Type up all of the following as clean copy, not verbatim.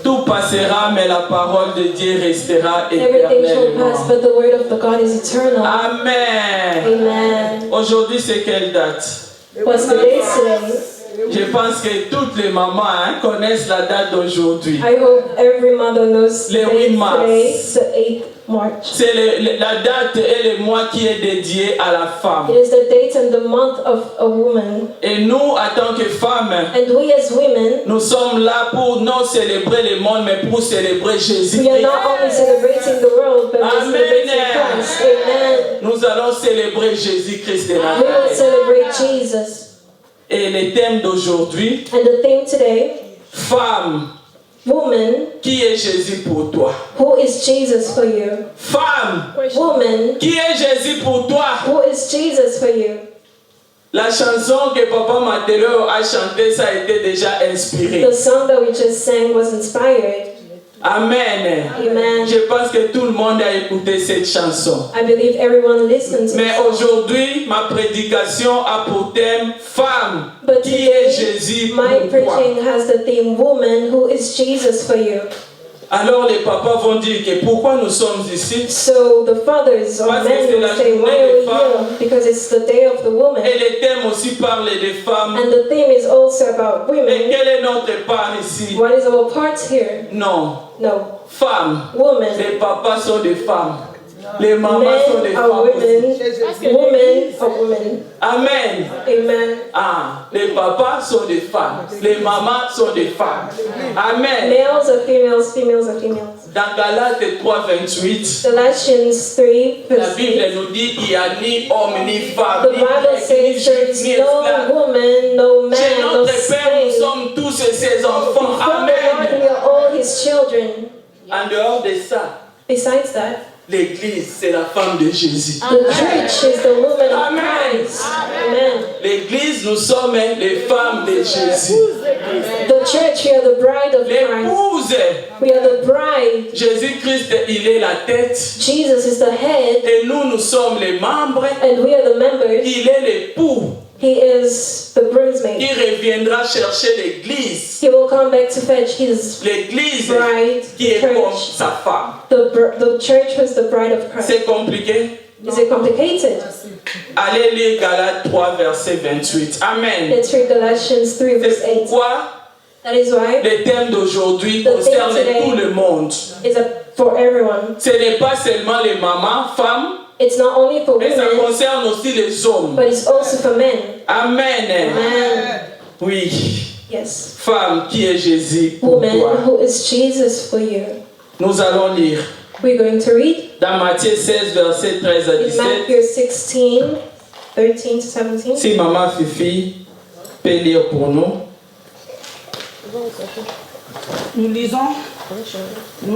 Tout passera, mais la parole de Dieu restera Everything shall éternellement. pass, but the word of the God is eternal. Amen. Amen. Aujourd'hui, c'est quelle date? What's the date today? Je pense que toutes les mamans connaissent la date d'aujourd'hui. I hope every mother knows the Le 8 date mars. today, the 8th March. C'est la date et le mois qui est dédié à la femme. It is the date and the month of a woman. Et nous, en tant que femmes, And we as women, nous sommes là pour non célébrer le monde, mais pour célébrer we are Jésus-Christ. not only celebrating the world, but we're Amen. celebrating Christ. Amen. Nous allons célébrer Jésus-Christ de We will Nazareth. celebrate Jesus. Et le thème d'aujourd'hui, And the theme today, femme, woman, qui est Jésus pour toi? who is Jesus for you? Femme, Woman, qui est Jésus pour toi? who is Jesus for you? La chanson que Papa Mathéo a chantée, ça a été déjà inspiré. The song that we just sang was inspired. Amen. Amen. Je pense que tout le monde a écouté cette chanson. I believe everyone listens to Mais it. aujourd'hui, ma prédication a pour thème femme, But qui est today, Jésus my pour toi? preaching has the theme, woman, who is Jesus for you? Alors les papas vont dire que pourquoi nous sommes ici? So the fathers or Parce que men c'est will la say, journée why des are we femmes. here? Because it's the day of the woman. Et le thème aussi parle des femmes. And the theme is also about Et women. quelle est notre part ici? What is our part here? Non, No. femmes. Woman. Les papas sont des femmes. Les mamans sont des Men are femmes aussi. women. Women are women. Amen. Amen. Ah, les papas sont des femmes. Les mamans sont des femmes. Amen. Males are females, females are females. Dans Galates 3, 28, Galatians 3, la verse Bible 8. nous dit qu'il n'y a ni homme ni femme, The ni Bible grec, ni says juif, there's ni no esclave. woman, no Chez man, no notre Père, nous slave. sommes tous ses enfants. Before the Lord, Amen. we are all his children. En dehors de ça, Besides that, l'Église, c'est la femme de Jésus. the church is the woman of Amen. Christ. Amen. L'Église, nous sommes les femmes de Jésus. The church, we are the bride of Christ. L'épouse, We are the bride. Jésus-Christ, il est la tête. Jesus is the head, Et nous sommes les membres. and we are the members. Il est l'époux He is the groomsmaid. qui reviendra chercher l'Église. He will come back to fetch his L'Église bride, qui est the comme church. sa femme. The church was the bride of Christ. C'est compliqué? Is it complicated? Allez lire Galates 3, verset 28. Amen. Let's read Galatians 3, verse C'est 8. pourquoi That is why le thème d'aujourd'hui The concerne theme today tout le monde. it's for everyone. Ce n'est pas seulement les mamans, femmes, It's not only for mais ça women, concerne aussi les hommes. but it's also for men. Amen. Amen. Oui. Yes. Femme, qui est Jésus pour Woman, toi? who is Jesus for you? Nous allons lire We're going to read dans Matthieu 16, verset 13 à in 17. Matthew 16, 13 to 17. Si Maman Fifi peut lire pour nous. Nous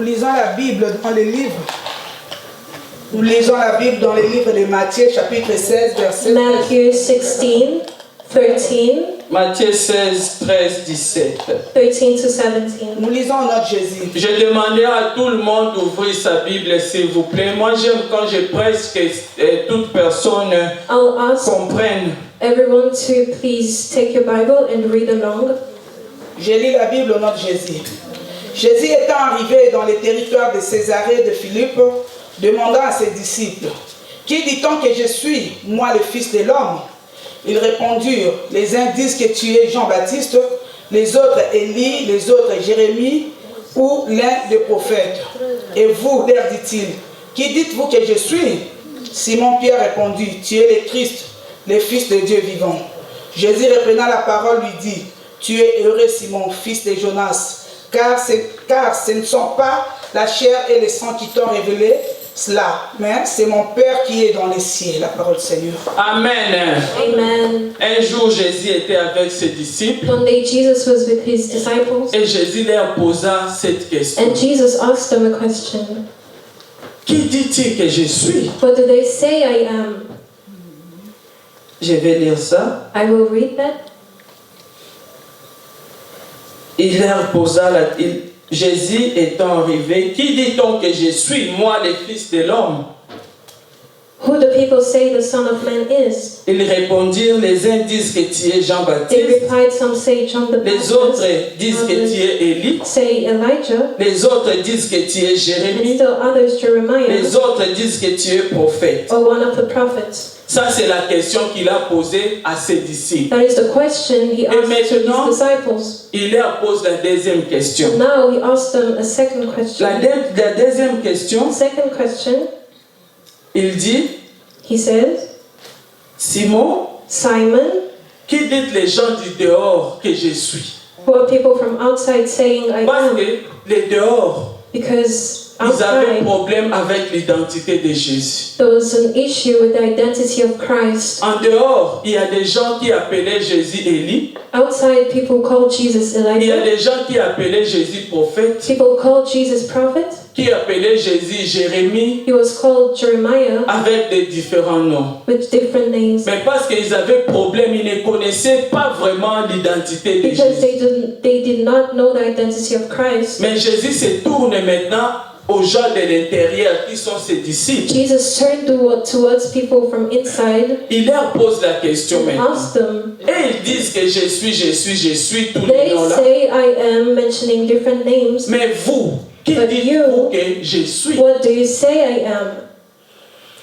lisons la Bible dans les livres. Nous lisons la Bible dans les livres de Matthieu, chapitre 16, verset 13. Matthew 16, 13, Matthieu 16, 13, 17. 13 to 17. Nous lisons notre Jésus. Je demandais à tout le monde d'ouvrir sa Bible, s'il vous plaît. Moi, j'aime quand je prêche que toute personne I'll ask comprenne. everyone to please take your Bible and read along. Je lis la Bible au nom de Jésus. Jésus étant arrivé dans les territoires de Césarée de Philippe, demanda à ses disciples, « Qui dit-on que je suis, moi le Fils de l'homme ?» Ils répondirent, « Les uns disent que tu es Jean-Baptiste, les autres Élie, les autres Jérémie ou l'un des prophètes. Et vous, leur dit-il, « Qui dites-vous que je suis ?» Simon-Pierre répondit, « Tu es le Christ, le Fils de Dieu vivant. » Jésus reprenant la parole lui dit, « Tu es heureux, Simon, fils de Jonas, car ce ne sont pas la chair et le sang qui t'ont révélé cela, mais c'est mon Père qui est dans les cieux. » La parole du Seigneur. Amen. Amen. Un jour, Jésus était avec ses disciples One day Jesus was with his disciples, et Jésus leur posa cette question. and Jesus asked them a question. Qui dit-il que je suis? What do they say I am? Je vais lire ça. I will read that. Il leur posa Jésus étant arrivé, qui dit-on que je suis, moi le Fils de l'homme? Who do people say the Son of Man is? Ils répondirent, les uns disent que tu es They Jean-Baptiste, replied, some say John the les autres Baptist, disent que tu es Élie, say Elijah, les autres disent que tu es and Jérémie, still others Jeremiah, les autres disent que tu es prophète. or one of the prophets. Ça, c'est la question qu'il a posée à ses disciples. That is the question he asked to maintenant, his disciples. Il leur pose la deuxième question. And now he asked them a second question. La deuxième question, Second question, il dit, he says, Simon, Simon, qui dites les gens du dehors que je suis? who are people from outside saying I Parce am? que les dehors, Because ils avaient un outside problème avec l'identité de Jésus. there was an issue with the identity of Christ. En dehors, il y a des gens qui appelaient Jésus Élie. Outside, people call Jesus Il y a Elijah. des gens qui appelaient Jésus prophète, People call Jesus prophet. qui appelaient Jésus Jérémie, He was called Jeremiah avec des différents noms. with different names. Mais parce qu'ils avaient problème, ils ne connaissaient pas vraiment l'identité de Because Jésus. they did not know the identity of Christ. Mais Jésus se tourne maintenant aux gens de l'intérieur qui sont ses disciples. Jesus turned towards people from inside Il leur pose la question and maintenant. asked them. Et ils disent que je suis, tous les They noms-là. say I am, mentioning different names. Mais vous, qui But dites-vous que je suis? What do you say I am?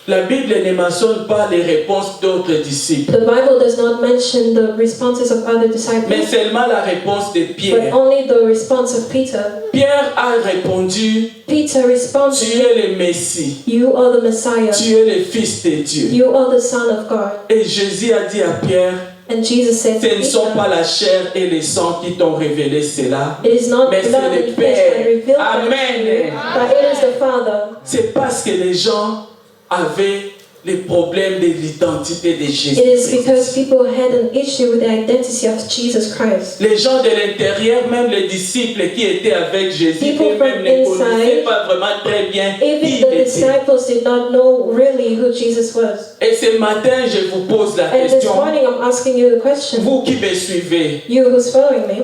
La Bible ne mentionne pas les réponses d'autres disciples, The Bible does not mention the responses of other mais disciples, seulement la réponse de but Pierre. only the response of Peter. Pierre a répondu, Peter tu responded, es le Messie, you are the Messiah. tu es le Fils de Dieu. You are the Son of God. Et Jésus a dit à Pierre, And Jesus said to ce ne sont pas Peter, la chair et le sang qui t'ont révélé cela, it is not mais blood c'est le and flesh that Père. revealed that to you, Amen. but it is the Father. C'est parce que les gens avaient les problèmes de l'identité de Jésus. It is because people had an issue with the identity of Jesus Christ. Les gens de l'intérieur, même les disciples qui étaient avec Jésus, People eux-mêmes from ne connaissaient inside, pas vraiment très bien qui Even il the était. disciples did not know really who Jesus was. Et ce matin, je vous pose la And this question, morning I'm asking you the question, vous qui me suivez, you who's following me,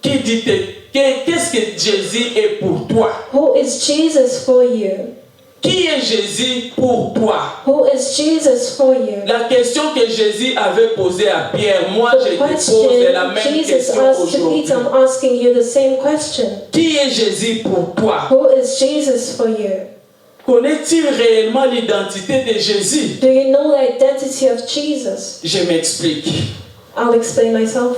qui dites, qu'est-ce que Jésus est pour toi? who is Jesus for you? Qui est Jésus pour toi? Who is Jesus for you? La question que Jésus avait posée à Pierre, moi je The te pose question la même Jesus question asked to aujourd'hui. Peter, I'm asking you the same question. Qui est Jésus pour toi? Who is Jesus for you? Connais-tu réellement l'identité de Jésus? Do you know the identity of Jesus? Je m'explique. I'll explain myself.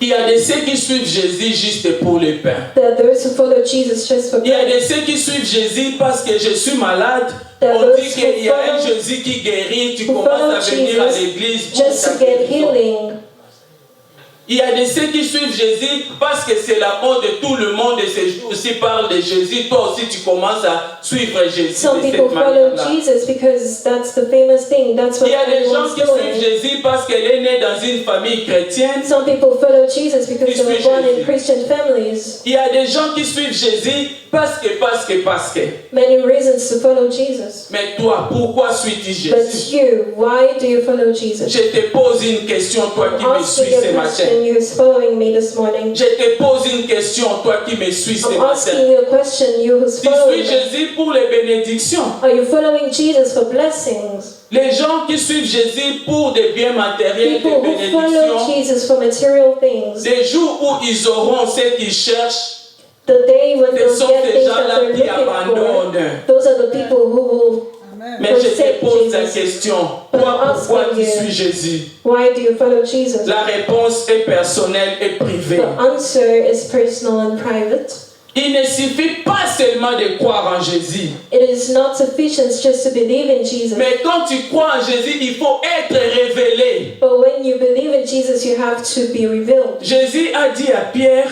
Il y a de ceux qui suivent Jésus juste pour le pain. There are those who follow Jesus just for Il y a bread. de ceux qui suivent Jésus parce que je suis malade. There are On dit those qu'il y a un who follow- Jésus qui guérit, tu who commences à follow venir à Jesus l'église pour just ta to get guérison. healing. Il y a de ceux qui suivent Jésus parce que c'est la mode de tout le monde et ces jours-ci parle de Jésus. Toi aussi tu commences à suivre Jésus Some de people cette follow manière-là. Jesus because that's the famous thing. That's what Il y a des gens everyone's qui suivent doing. Jésus parce qu'elle est née dans une famille chrétienne. Some people follow Jesus because Qui they were suit born in Jésus. Christian families. Il y a des gens qui suivent Jésus parce que. Many reasons to follow Jesus. Mais toi, pourquoi suis-tu But Jésus? you, why do you follow Jesus? Je te pose une question, toi qui me Asking suis you ce a matin. question, you is following me this morning. Je te pose une question, toi qui me suis ce I'm matin. asking you a question, you who's Tu following suis me. Jésus pour les bénédictions. Are you following Jesus for blessings? Les gens qui suivent Jésus pour des biens matériels, People des who follow bénédictions, Jesus for material things. des jours où ils auront ce qu'ils cherchent, The day when ce they'll sont get ces things that gens-là they're qui looking for. abandonnent. Those are the people who will. Mais je te forsake pose la Jesus. question, But toi I'm pourquoi asking tu you, suis Jésus? Why do you follow Jesus? La réponse est personnelle et privée. The answer is personal and private. Il ne suffit pas seulement de croire en Jésus. It is not sufficient just to believe in Jesus. Mais quand tu crois en Jésus, il faut être révélé. But when you believe in Jesus, you have to be revealed. Jésus a dit à Pierre,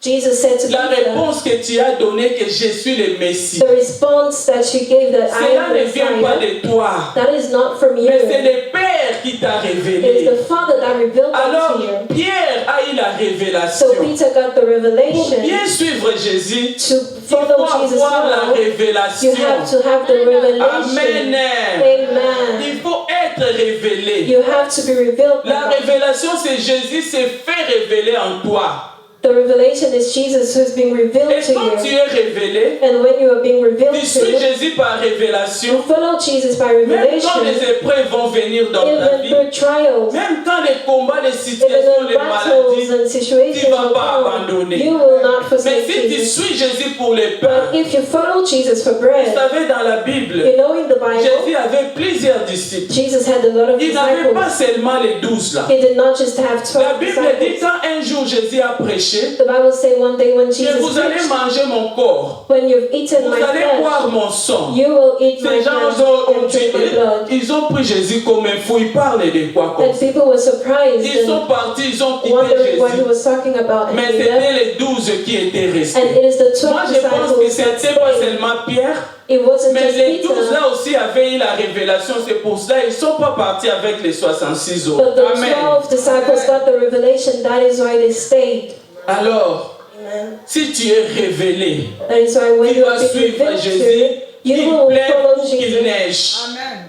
Jesus said to la Peter, réponse que tu as donnée que je suis le Messie. the response that you gave that I Cela am ne the vient pas Messiah, de toi, that is not from you. mais c'est le Père qui t'a It is révélé. the Father that revealed that Alors, to you. Pierre a eu la révélation. So Peter got the Pour revelation. bien suivre Jésus, To il follow faut Jesus avoir la now, you révélation. have to have the revelation. Amen. Amen. Il faut être révélé. You have to be revealed. La now. révélation, c'est Jésus s'est fait révéler en toi. The The revelation is Jesus who's being revealed Et to quand tu you. es révélé, And when you are being revealed tu to, suis Jésus par révélation. you follow Jesus by Même quand revelation. les épreuves vont venir dans ta Even vie, through trials, même quand les combats, les even situations, in les battles maladies, and situations tu vas will pas come, abandonner. you will not mais forsake si tu Jesus. suis Jésus pour les pains, But if you follow Jesus for vous bread, savez dans la Bible, you know in the Bible, Jésus avait plusieurs disciples. Jesus had a lot of Il n'avait pas disciples. seulement les 12 là. He did not just have La 12 Bible dit disciples. quand un jour Jésus a prêché, The Bible says one day when que Jesus vous allez preached, manger mon corps, when you've eaten vous my allez flesh, boire mon sang. you will eat my Ces gens flesh ont and drink my blood. ils ont pris Jésus comme un fou. Ils parlent de quoi comme And ça. people were surprised Ils sont and partis, ils ont quitté wondering what he Jésus. was talking about. Mais And they c'était left. les 12 qui étaient restés. And it is the 12 Moi je pense que disciples that c'était pas stayed. seulement Pierre, It wasn't mais just les 12 Peter, là aussi avaient eu la révélation. C'est pour cela ils ne sont pas partis avec les 66 autres. but the Amen. 12 disciples got the revelation. That is why they stayed. Alors, Amen. si tu es révélé, That is why when tu you vas are being suivre revealed Jésus, to, you qu'il will plaive follow ou qu'il Jesus. neige.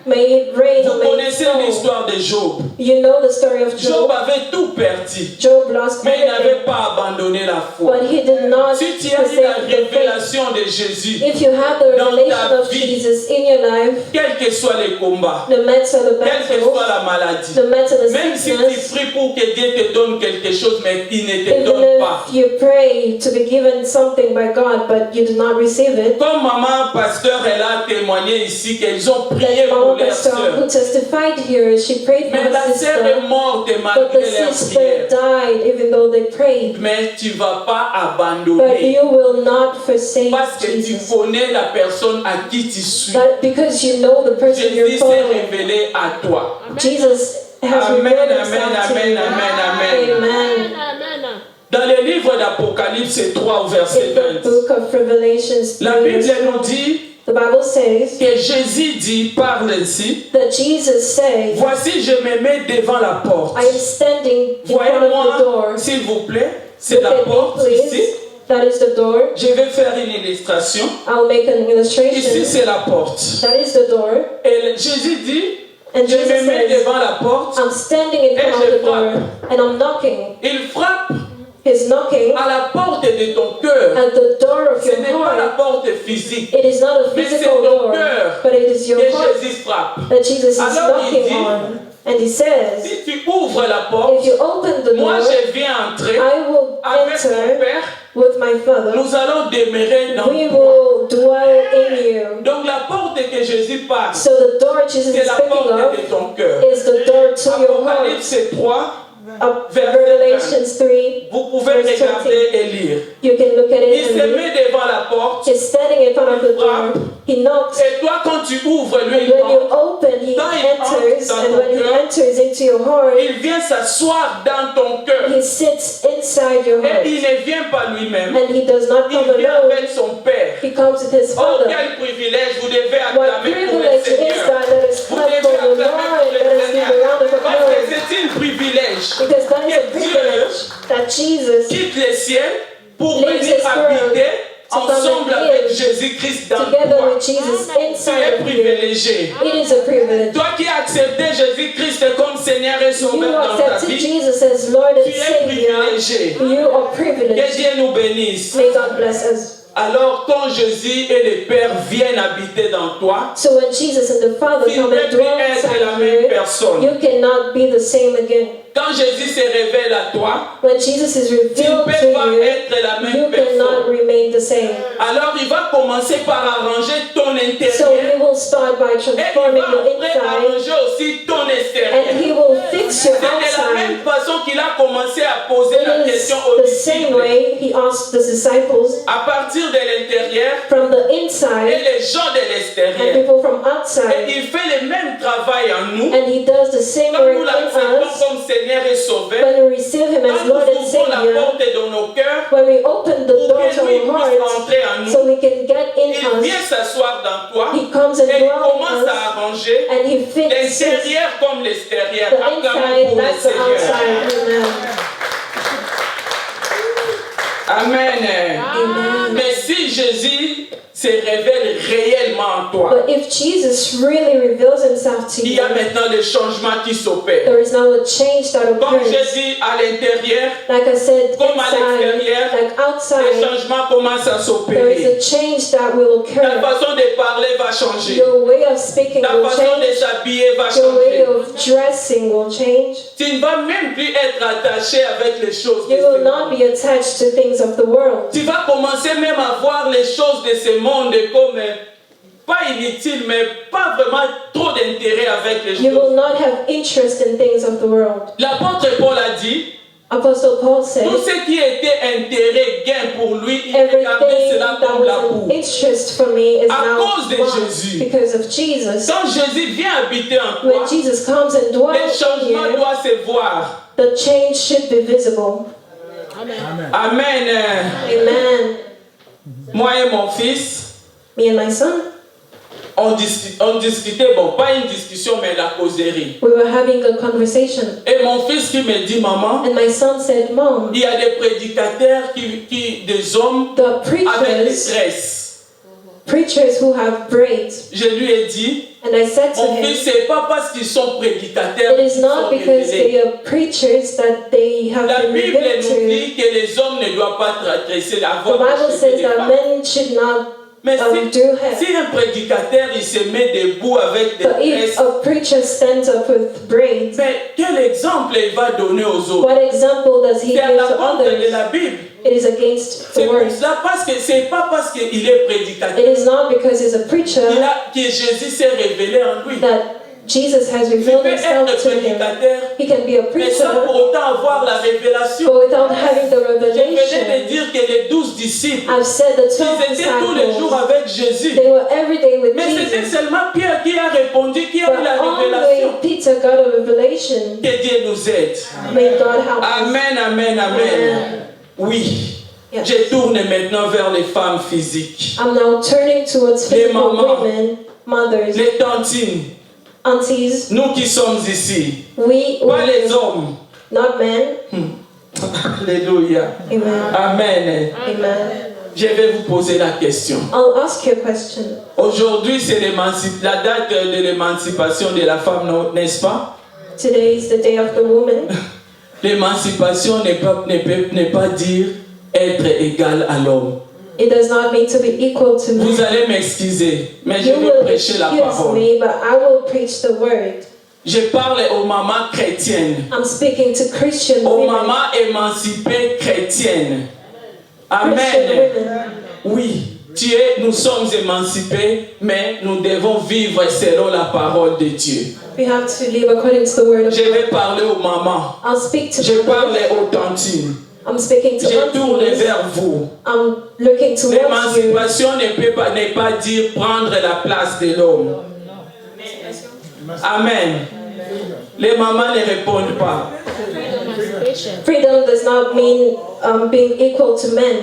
May it rain or Vous may it connaissez snow. l'histoire de Job. You know the story of Job Job. avait tout perdu, Job lost mais il n'avait everything, pas abandonné la foi. but he did not Si tu as eu la forsake the faith. révélation de Jésus, If you have the dans revelation ta of vie, Jesus in your life, quels que soient les combats, no matter the quelle que battle, soit la maladie, no matter the même si tu sickness, pries pour que Dieu te donne quelque chose, mais il ne te even donne pas. if you pray to be given something by God, but you do not receive it, Comme maman pasteur, elle a témoigné ici qu'ils ont prié like pour Mama leur Pastor sœur. who testified here, she prayed for Mais her la sœur sister, est morte but malgré the leurs sister prières. died even though they prayed. Mais tu ne vas pas But abandonner you will not forsake parce que tu Jesus. connais la personne à qui tu suis. But because you know the person Jésus you're s'est following, révélé à toi. Jesus has Amen, revealed amen, himself to amen, you. amen, amen. Amen. Dans le livre d'Apocalypse 3 au verset In the 20, book of Revelations, la 3, Bible verse nous 1, dit the Bible says que Jésus dit, parle ainsi, that Jesus said, voici je me mets devant la porte. I am standing in front of the Voyez-moi, door. s'il vous plaît, c'est Look la at me, porte ici. please. That is the door. Je vais faire une illustration. I'll make an Ici, illustration. c'est la porte. That is the door. Et Jésus dit, And je Jesus me mets says, devant la porte. I'm standing in front of the door and I'm knocking. Il frappe He's knocking à la porte de ton cœur. at the door of Ce your n'est pas la heart. porte physique It is not a Mais c'est physical ton door, cœur but it is your que heart Jésus frappe. that Jesus is Alors il knocking dit, on. And he says, Si tu ouvres la porte, if you open the moi door, je viens entrer I will avec mon enter Père. with my Father. Nous allons demeurer dans We toi. will dwell in you. Donc la porte que Jésus parle, So the door Jesus c'est is la speaking porte of de ton cœur. is the door to your heart. Apocalypse 3, Of Revelations 3, vous pouvez verse regarder 20. et lire. You can look at Il it se and read. met devant la porte. He's standing in front of the door. He knocks. Et toi, quand tu ouvres, lui, And il when you entre. open, he Quand il entre enters. dans And ton when he cœur, enters into your heart, Il vient s'asseoir dans ton cœur. he sits inside your Et heart. il ne vient pas lui-même. And he does not come Il vient alone. avec son Père. He comes with his Oh, Father. quel privilège vous devez What acclamer pour le privilege is Seigneur. that? That is Vous clap devez for the Lord. acclamer pour Let le us give a round of Seigneur. Parce que applause. c'est un privilège. Because that is a Que Dieu privilege that Jesus, quitte les ciels pour leaves venir his world habiter to come ensemble and avec live Jésus-Christ dans together toi. with Jesus Tu es inside of you. privilégié. It is a privilege. Toi qui as accepté Jésus-Christ comme Seigneur et You Sauveur dans ta accepted vie, Jesus as Lord and tu es Savior. privilégié. You are Que privileged. Dieu nous bénisse. May God bless us. Alors quand Jésus et le Père viennent habiter dans toi, So when Jesus and the Father tu ne come peux and plus dwell être la inside même you, personne. you cannot be the same again. Quand Jésus se révèle à toi, When Jesus is tu ne revealed peux to pas you, être la you même cannot personne. remain the same. Alors il va commencer par arranger ton So intérieur he will start by et il transforming va your après inside, arranger aussi ton and extérieur. he will fix your C'est de la outside. même façon qu'il a commencé à poser la It is question aux the same disciples. way he asked the disciples À partir de l'intérieur from the et inside les gens de and l'extérieur. people from Et outside, il fait le même travail en nous. and he does the same Quand work nous in l'acceptons us comme Seigneur et Sauveur, when we receive him quand as nous Lord and ouvrons la Savior, porte de nos cœurs, when we open the pour door que to lui our puisse hearts entrer en nous, so we can get in il vient us, s'asseoir dans toi he comes and et il dwells in commence us, à arranger and he fixes l'intérieur comme l'extérieur. the Acclamons inside pour le like the Seigneur. outside. Amen. Amen. Amen. Mais si Jésus se révèle réellement en toi, But if Jesus really reveals himself to il y a you, maintenant des changements qui s'opèrent. there is now a change that Comme j'ai occurs. dit, à l'intérieur, Like I said, comme à inside, l'extérieur, like les outside, changements commencent à there is s'opérer. a change that will Ta occur. façon de parler va changer. Your way of speaking Ta will façon de change. s'habiller va Your way changer. of dressing will change. Tu ne vas même plus être attaché avec les choses de You will ce not monde. be attached to things of the world. Tu vas commencer même à voir les choses de ce monde comme pas inutiles, mais pas vraiment trop d'intérêt avec les You will choses. not have interest in things of the world. L'apôtre Paul a dit, Apostle Paul said, tout ce qui était intérêt, gain pour lui, il regardait everything cela that comme la was an boue. interest for me is À now cause de gone Jésus. because of Jesus. Quand Jésus vient habiter en toi, When Jesus comes and les dwells in changements you, doivent se voir. the change should be visible. Amen. Amen. Moi et mon fils, Me and my son, on discutait, bon, pas une discussion, mais la causerie. we were having a conversation. Et mon fils qui me dit, maman, And my son said, Mom, il y a des prédicateurs des hommes the avec des preachers tresses. who have braids. Je lui ai dit, And I said to mon him, fils, c'est pas parce qu'ils sont prédicateurs it is qu'ils not sont because révélés. they are preachers that they have La been Bible revealed nous to. dit que les hommes ne doivent pas tresser la The voix. Bible says that men should not Mais do hair. si un prédicateur il se met debout avec des But if tresses, a preacher stands up with braids, mais quel exemple il va donner aux autres? what example does he C'est à give la to contre de others? la Bible. It is against C'est the pour word. cela parce que c'est pas parce qu'il est prédicateur It is not because he's a preacher que Jésus s'est révélé en lui. that Jesus has Il revealed peut himself être to him. prédicateur, He can be a mais sans preacher, pour autant avoir la révélation. but without having the Je venais de revelation. dire que les 12 disciples, I've said the ils 12 étaient tous les jours disciples, avec Jésus. they were every day with Mais c'était Jesus. seulement Pierre qui a répondu, qui a eu But la only révélation. Peter got a revelation. Que Dieu nous aide. May God help us. Amen, amen, amen. Amen. Oui. Yes. Je tourne maintenant vers les femmes physiques. I'm now turning towards Les physical mamans. women, mothers, Les tantines. aunties. Nous qui sommes ici. We, Pas les women, hommes. not men. Alléluia. Amen. Amen. Amen. Je vais vous poser la question. I'll ask you a question. Aujourd'hui, c'est la date de l'émancipation de la femme, n'est-ce pas? Today is the day of the woman. L'émancipation n'est pas dire être égal à l'homme. It does not mean to be equal to Vous men. allez m'excuser, mais je You vais will prêcher la excuse parole. me, but I will preach the word. Je parle aux mamans chrétiennes, I'm speaking to Christian aux women. mamans émancipées chrétiennes. Christian Amen. women. Oui, nous sommes émancipés, mais nous devons vivre selon la parole de Dieu. We have to live according to the word of Je God. vais parler aux mamans, I'll speak to je parle mothers. aux tantines, I'm speaking to je tourne aunties. vers vous. I'm looking towards you. L'émancipation n'est pas dire prendre la place de l'homme. Amen. Les mamans ne répondent pas. Freedom does not mean being equal to men.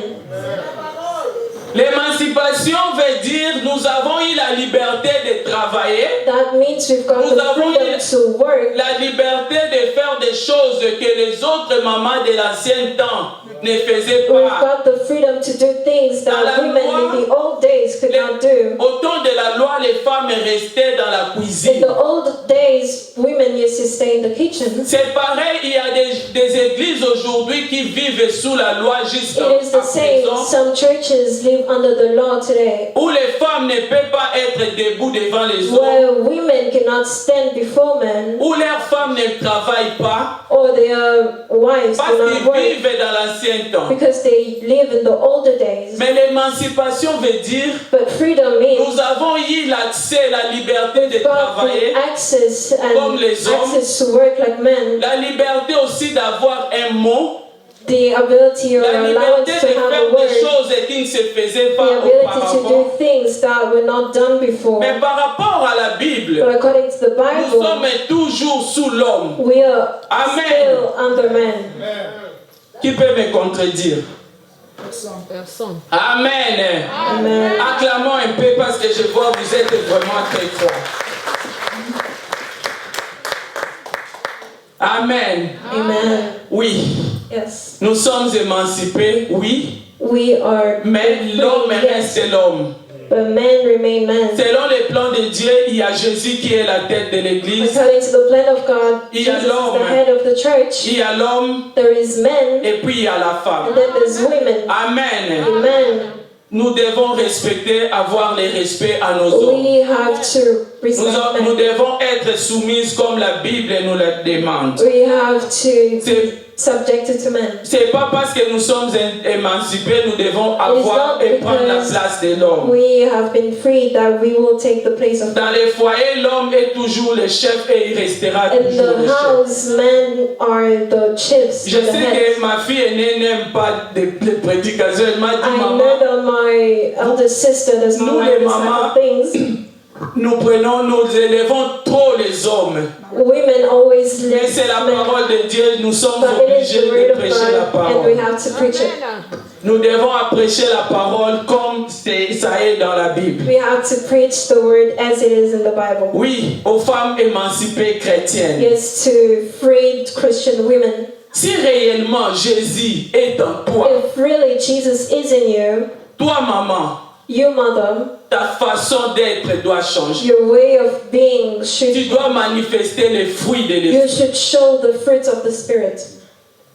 L'émancipation veut dire nous avons eu la liberté de travailler, That means we've got Nous the avons freedom to work. la liberté de faire des choses que les autres mamans de l'ancien temps ne faisaient We've pas. got the freedom to do things Dans la that women loi, in the old days could not do. Au temps de la loi, les femmes restaient dans la In cuisine. the old days, women used to stay in the kitchen. C'est pareil, il y a des églises aujourd'hui qui vivent sous la loi jusqu'à It is the same. présent, Some churches live under the law today, où les femmes ne peuvent pas être debout devant les hommes, where women cannot stand before men, où leurs femmes ne travaillent pas, or their wives parce do qu'ils not work, vivent dans l'ancien temps. because they live in the older days. Mais l'émancipation veut dire But freedom means nous avons eu l'accès, la liberté de got travailler, the access Comme and les hommes. access to work like men, la liberté aussi d'avoir un mot, the ability or la liberté allowance de to have faire a des word, choses qui ne se faisaient the pas ability to auparavant. do things that were not done before. Mais par rapport à la But Bible, according to the nous Bible, sommes toujours sous l'homme. we are Amen. still under men. Qui peut me contredire? Personne. Amen. Amen. Acclamons un peu parce que je vois que vous êtes vraiment très fort. Amen. Amen. Oui, Yes. nous sommes émancipés, oui, We are mais free, l'homme yes. reste l'homme. but men remain men. Selon les plans de Dieu, il y a Jésus qui est la tête de l'église. According to the plan of God, Il y a Jesus is l'homme. the head of the church. Il y a l'homme There is men, et puis il y a la and femme. then there's women. Amen. Amen. Nous devons respecter, avoir le respect à nos hommes. We have to respect Nous men. devons être soumises comme la Bible nous le demande. We have to C'est be subjected to men. C'est pas parce que nous sommes émancipés, nous devons avoir not et prendre la because place de l'homme. We have been freed that we will take the place of Dans God. les foyers, l'homme est toujours le chef et il restera In toujours le the chef. house, men are the chiefs, Je the sais heads. que ma fille aînée n'aime pas les prédications. Elle m'a dit, I know maman, that my elder sister does Nous, not les like this type mamans, of things. nous élevons trop les hommes. Women always Mais live c'est la men. parole de Dieu, nous sommes But it is the obligés word de of prêcher la God, and we parole. have to preach it. Nous devons prêcher la parole comme ça est dans la Bible. We have to preach the word as it is in the Bible. Oui, aux femmes émancipées chrétiennes. Yes, to freed Christian women. Si réellement Jésus est en toi, If really Jesus is in you, toi maman, your mother, ta façon d'être doit changer. your way of being Tu should, dois manifester les fruits de you l'esprit. should show the fruits of the Spirit.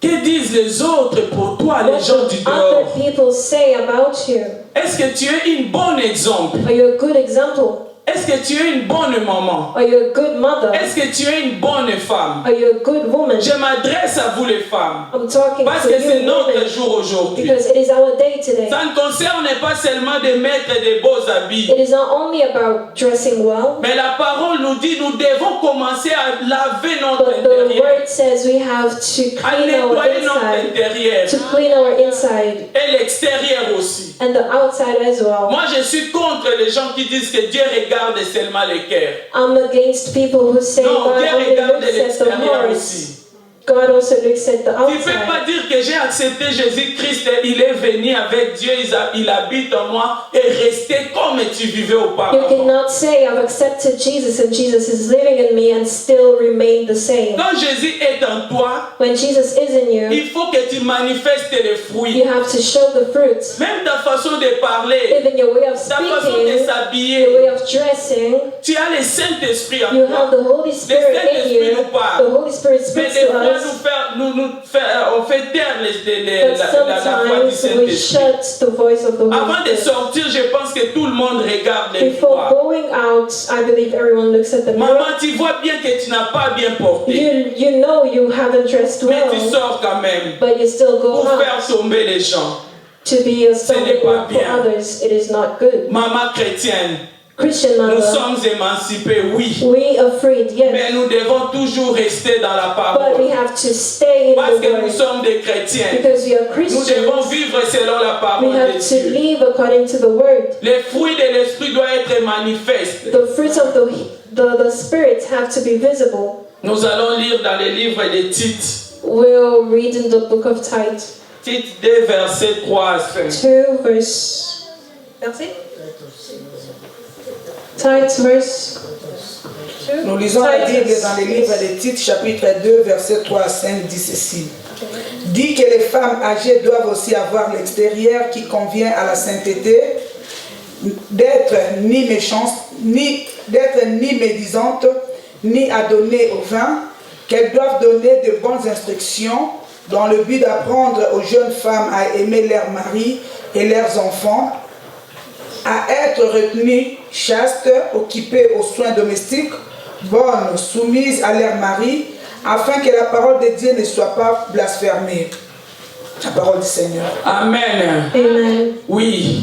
Que disent les autres pour toi, les What gens du do other dehors? people say about you? Est-ce que tu es une bonne exemple? Are you a good example? Est-ce que tu es une bonne maman? Are you a good mother? Est-ce que tu es une bonne femme? Are you a good woman? Je m'adresse à vous les femmes. I'm talking Parce to que c'est you notre women jour aujourd'hui. because it is our day today. Ça ne concerne pas seulement de mettre des beaux habits. It is not only about dressing well, Mais la parole nous dit nous devons commencer à laver notre but the intérieur. word says we have to À clean our nettoyer notre inside, intérieur. to clean our inside Et l'extérieur aussi. and the outside as well. Moi je suis contre les gens qui disent que Dieu regarde seulement le cœur. I'm against people who say Non, God Dieu only regarde looks at the l'extérieur heart. aussi. God also looks at the Tu ne peux outside. pas dire que j'ai accepté Jésus-Christ, il est venu avec Dieu, il habite en moi et rester comme tu vivais You auparavant. cannot say I've accepted Jesus and Jesus is living in me and still remain the same. Quand Jésus est en toi, When Jesus is in you, il faut que tu manifestes les you fruits. have to show the fruits. Même ta façon de parler, Even your way of ta façon de speaking, your s'habiller, way of dressing, tu as le Saint-Esprit en you have toi. the Holy Spirit in Saint-Esprit you. nous parle. The Holy Spirit Mais speaks des to fois, us. on fait taire But la voix du sometimes we Saint-Esprit. shut the voice of the Avant Holy de Spirit. sortir, je pense que tout le monde regarde les Before voix. going out, I believe everyone looks at the mirror. Maman, tu vois bien que tu n'as pas bien porté. You know you haven't dressed Mais tu well, sors quand même but you still go pour faire out tomber les gens. to be a stumbling pas block for bien. others. It is not good. Maman chrétienne, Christian nous mother, sommes émancipés, oui. we are freed, yes, Mais nous devons toujours rester dans la but we parole. have to stay in Parce the que nous word sommes des chrétiens. because we are Nous devons Christians. vivre selon la We parole have de to Dieu. live according to the word. Les fruits de l'esprit doivent être manifestes. The fruits of the Spirit have to be visible. Nous allons lire dans les livres de Tite. We'll read in the book of Tite, Tite 2, versets 3 à 5. 2 verse. Merci. Tite verse 2. Nous lisons la Tite. Bible dans les livres de Tite, chapitre 2, versets 3 à 5, dit ceci. Dit que les femmes âgées doivent aussi avoir l'extérieur qui convient à la sainteté, d'être ni méchantes, ni médisantes, ni adonnées au vin, qu'elles doivent donner de bonnes instructions dans le but d'apprendre aux jeunes femmes à aimer leurs maris et leurs enfants, à être retenues chastes, occupées aux soins domestiques, bonnes, soumises à leur mari, afin que la parole de Dieu ne soit pas blasphémée. La parole du Seigneur. Amen. Amen. Oui.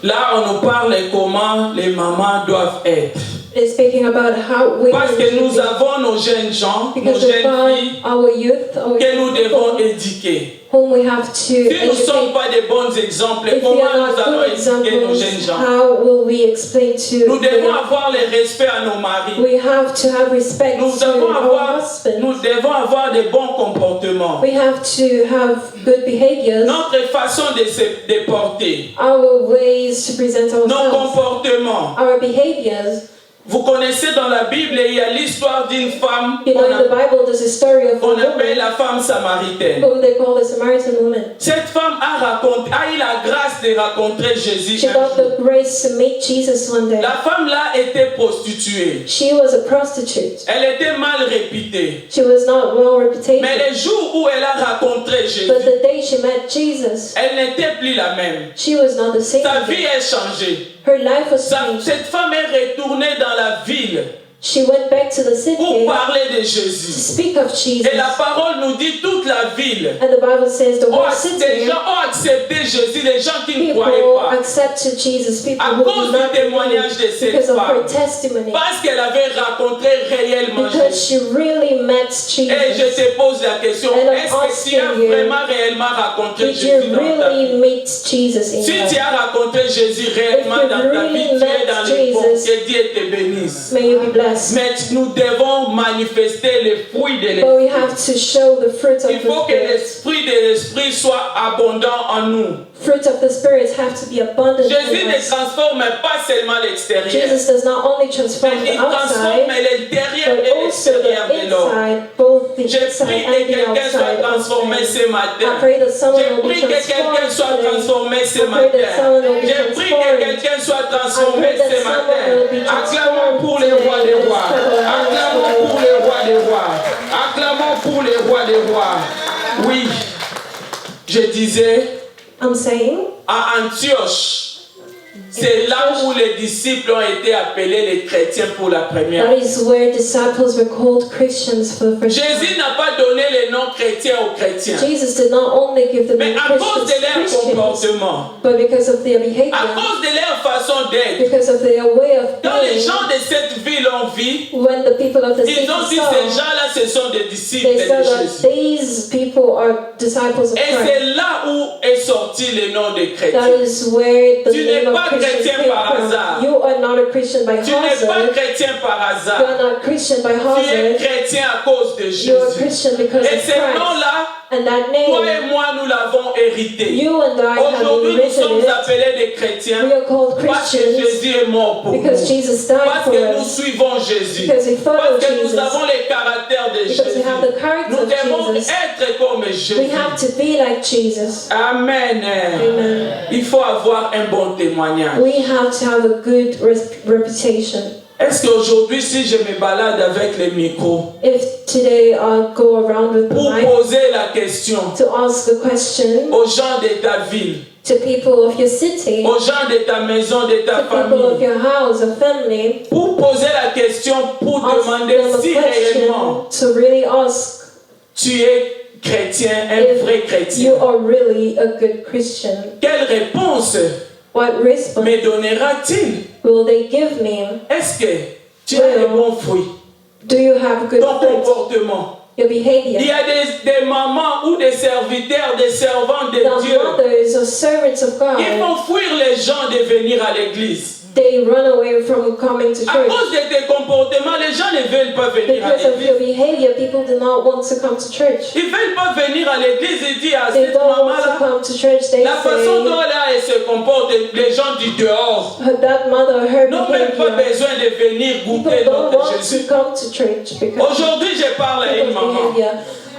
Là, on nous parle de comment les mamans doivent être. It's speaking about how we Parce que nous avons nos jeunes gens, nos because of jeunes filles our youth, our que nous devons people éduquer. whom we have to Si nous ne sommes educate. pas de bons exemples, If we comment are nous not allons good éduquer nos jeunes examples, gens? how will we explain to Nous devons them? avoir le respect à nos maris. We have to have respect Nous to devons our avoir husbands. de bons comportements. We have to have good behaviors, Notre façon de se déporter, our ways to present nos ourselves, comportements. our behaviors. Vous connaissez dans la Bible, il y a l'histoire d'une femme You know, in the Bible, there's a story of a qu'on appelle woman la femme samaritaine. whom they call the Samaritan woman. Cette femme a eu la grâce de rencontrer Jésus She un got jour. the grace to meet Jesus one day. La femme là était prostituée. She was a prostitute. Elle était mal réputée. She was not well Mais reputed. le jour où elle a rencontré Jésus, But the day she met Jesus, elle n'était plus la même. she was not the same. Sa vie a changé. Her life was changed. Cette femme est retournée dans la ville She went back to the city pour to parler de Jésus. speak of Jesus. Et la parole nous dit toute la ville. And the Bible says the whole Les city, gens ont accepté Jésus, les gens qui ne people croyaient pas. accepted Jesus, people À who cause did du not témoignage de believe cette because of her femme. testimony, Parce qu'elle avait rencontré réellement because Jésus. she really met Et je Jesus. te pose la question, And I'm est-ce que tu as asking you, vraiment réellement rencontré Did Jésus you dans ta vie? really meet Jesus in Si your tu life? as rencontré Jésus réellement If you dans ta really vie, tu es met dans le bon. Jesus, Que Dieu te bénisse. May you be blessed. Mais nous devons manifester les fruits de But we l'esprit. have to show the fruit of Il faut the que Spirit. l'esprit de l'esprit soit abondant en nous. Fruit of the Spirit have to be abundant Jésus in ne us. transforme pas seulement l'extérieur, Jesus does not only transform mais the il transforme outside, l'intérieur but et also l'extérieur the de l'homme. inside, both the J'ai inside prie and que the quelqu'un soit outside. transformé ce matin. I pray that someone J'ai will be prie que quelqu'un soit transformed today. transformé ce I pray that someone will matin. be J'ai prie que transformed. quelqu'un soit transformé I pray that ce someone matin. will be Acclamons pour transformed les rois des today. rois. Acclamons pour les rois des rois. Acclamons pour les rois des rois. Oui, je disais, I'm saying, à Antioche, c'est là où les disciples ont été appelés les chrétiens pour la première that fois. is where disciples were called Christians for the first time. Jésus n'a pas donné le nom chrétien aux chrétiens, Jesus did not only give the mais name à cause Christians de to leur Christians, comportement, but because of their à behavior, cause de leur façon d'être. because of their way of Quand les being. gens de cette ville ont vu, When the people of the city ils ont dit saw, ces gens-là, ce sont des disciples they de saw that Jésus. these people are disciples of Et Christ. c'est là où est sorti le nom de That chrétien. is where the Tu n'es name pas of Christian chrétien came par from. hasard. You are not a Christian by Tu n'es pas hazard. chrétien par You hasard. are not Christian by Tu es hazard. chrétien à cause de You are Jésus. Christian because Et of ce Christ. nom-là, And that toi name, et moi, nous l'avons hérité. you and I have Aujourd'hui, nous sommes inherited it. appelés des chrétiens We are called parce que Christians Jésus est mort pour nous. because Jesus died Parce for que nous us. suivons Jésus. Because we follow Parce que nous Jesus. avons les caractères de Because we Jésus. have the character Nous of devons Jesus. être comme We Jésus. have to be like Jesus. Amen. Amen. Il faut avoir un bon témoignage. We have to have a good reputation. Est-ce qu'aujourd'hui, si je me balade avec les micros If today I go around with the pour mic poser la question to ask the question aux gens de ta ville, to people of your city, aux gens de ta maison, de ta to people of famille, your house or family, pour poser la question, pour ask demander them a si réellement question to really ask tu es chrétien, un vrai if chrétien. you are really a good Christian. Quelle réponse What response me donnera-t-il? will they give me? Est-ce que tu as les bons fruits? Do you have good Ton fruit? comportement? Your behavior? Il y a des mamans ou des serviteurs, des servants de The Dieu. mothers or servants of Ils God, vont fuir les gens de venir à l'église. they run away from coming to À church. cause de tes comportements, les gens ne veulent pas venir à Because of l'église. your behavior, people do not want to come to church. Ils ne veulent pas venir à l'église et dire à They cette don't want to maman-là, come to church. They la façon dont say elle se comporte, les gens du dehors that mother, her n'ont même pas behavior. besoin de venir People goûter don't notre want to Jésus. come to church because Aujourd'hui, je parle à of une maman. behavior.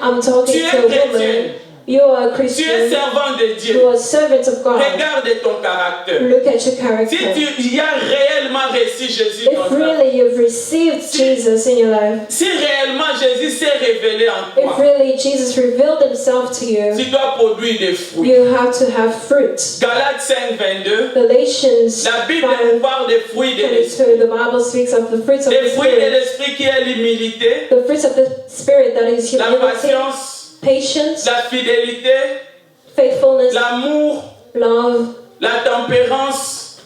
I'm talking Tu es to a chrétienne. woman. You are a Tu es Christian. servant de You Dieu. are a servant of God. Regarde ton caractère. Look at your Si character. tu y as réellement reçu Jésus dans If ta vie, really you've received Jesus in your life, si réellement Jésus s'est révélé en if toi, really Jesus revealed himself to you, tu dois produire des fruits. you have to have fruit. Galates 5, 22, Galatians la Bible 5, nous parle des fruits de 22, l'esprit. the Bible speaks of the fruits of Les the fruits de Spirit. l'esprit qui est l'humilité, The fruits of the Spirit, that is la humility, patience, patience, la fidélité, faithfulness, l'amour, love, la tempérance.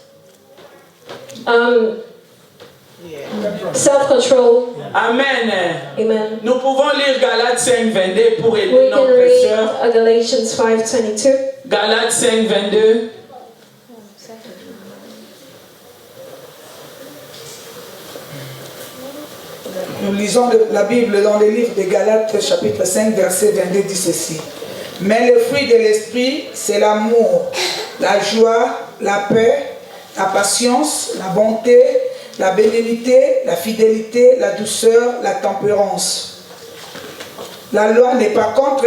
self-control. Amen. Amen. Nous pouvons lire Galates 5, 22 pour aider We nos can read frères. Galatians 5:22. Galates 5, 22. Nous lisons la Bible dans le livre de Galates, chapitre 5, verset 22, dit ceci. Mais le fruit de l'esprit, c'est l'amour, la joie, la paix, la patience, la bonté, la bénignité, la fidélité, la douceur, la tempérance. La loi n'est pas contre